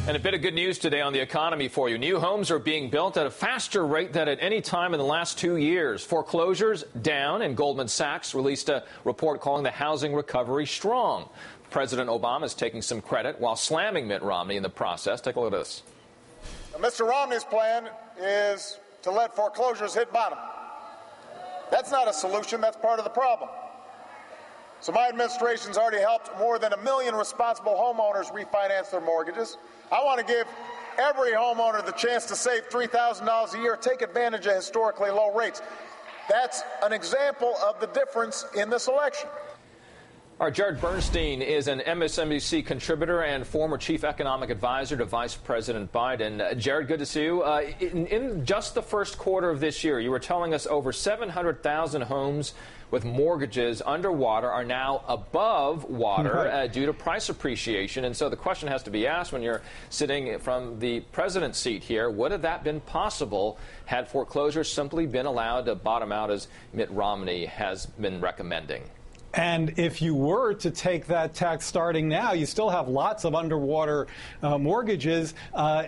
And a bit of good news today on the economy for you. New homes are being built at a faster rate than at any time in the last 2 years. Foreclosures down, and Goldman Sachs released a report calling the housing recovery strong. President Obama is taking some credit while slamming Mitt Romney in the process. Take a look at this. Now, Mr. Romney's plan is to let foreclosures hit bottom. That's not a solution. That's part of the problem. So my administration's already helped more than 1 million responsible homeowners refinance their mortgages. I want to give every homeowner the chance to save $3,000 a year, take advantage of historically low rates. That's an example of the difference in this election. Our Jared Bernstein is an MSNBC contributor and former chief economic advisor to Vice President Biden. Jared, good to see you. In just the first quarter of this year, you were telling us over 700,000 homes with mortgages underwater are now above water due to price appreciation. And so the question has to be asked when you're sitting from the president's seat here, would have that been possible had foreclosures simply been allowed to bottom out as Mitt Romney has been recommending? And if you were to take that tax starting now, you still have lots of underwater mortgages.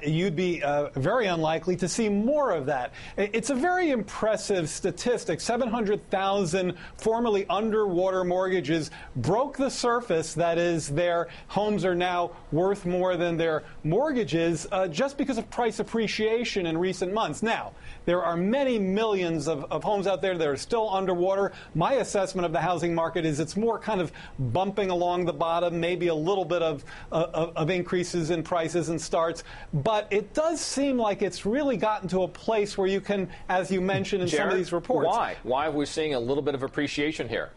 You'd be very unlikely to see more of that. It's a very impressive statistic. 700,000 formerly underwater mortgages broke the surface. That is, their homes are now worth more than their mortgages just because of price appreciation in recent months. Now, there are many millions of homes out there that are still underwater. My assessment of the housing market is it's more kind of bumping along the bottom, maybe a little bit of increases in prices and starts. But it does seem like it's really gotten to a place where you can, as you mentioned in some of these reports. Why are we seeing a little bit of appreciation here?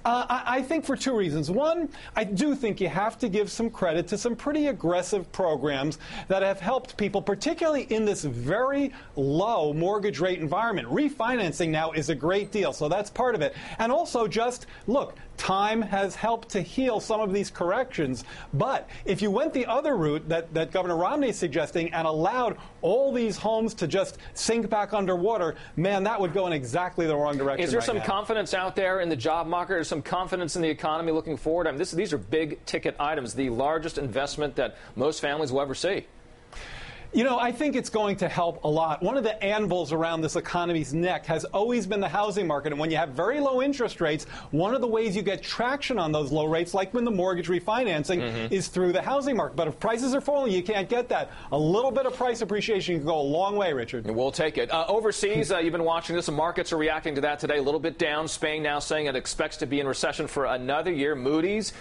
I think for two reasons. One, I do think you have to give some credit to some pretty aggressive programs that have helped people, particularly in this very low mortgage rate environment. Refinancing now is a great deal, so that's part of it. And also just, look, time has helped to heal some of these corrections. But if you went the other route that Governor Romney is suggesting and allowed all these homes to just sink back underwater, man, that would go in exactly the wrong direction. Is there some confidence out there in the job market? Is some confidence in the economy looking forward? I mean, these are big-ticket items, the largest investment that most families will ever see. You know, I think it's going to help a lot. One of the anvils around this economy's neck has always been the housing market. And when you have very low interest rates, one of the ways you get traction on those low rates, like when the mortgage refinancing, is through the housing market. But if prices are falling, you can't get that. A little bit of price appreciation can go a long way, Richard. We'll take it. Overseas, you've been watching this. The markets are reacting to that today. A little bit down. Spain now saying it expects to be in recession for another year. Moody's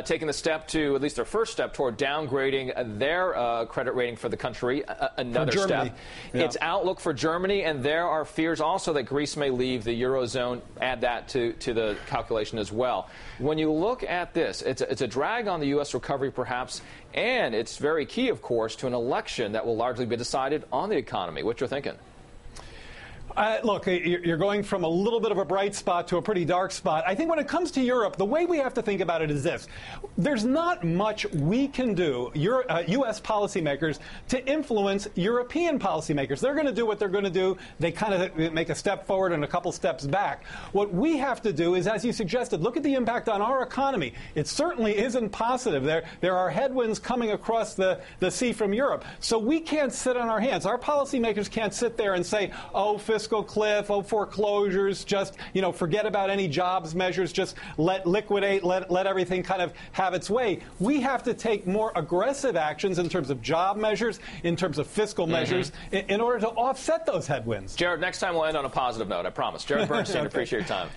taking the step to, at least their first step, toward downgrading their credit rating for the country. Another step. Yeah. Its outlook for Germany, and there are fears also that Greece may leave the Eurozone. Add that to the calculation as well. When you look at this, it's a drag on the U.S. recovery perhaps, and it's very key, of course, to an election that will largely be decided on the economy. What you're thinking? Look, you're going from a little bit of a bright spot to a pretty dark spot. I think when it comes to Europe, the way we have to think about it is this. There's not much we can do, U.S. policymakers, to influence European policymakers. They're going to do what they're going to do. They kind of make a step forward and a couple steps back. What we have to do is, as you suggested, look at the impact on our economy. It certainly isn't positive. There are headwinds coming across the sea from Europe. So we can't sit on our hands. Our policymakers can't sit there and say, oh, fiscal cliff, oh, foreclosures, just, forget about any jobs measures, just let everything kind of have its way. We have to take more aggressive actions in terms of job measures, in terms of fiscal measures, in order to offset those headwinds. Jared, next time we'll end on a positive note, I promise. Jared Bernstein, appreciate your time.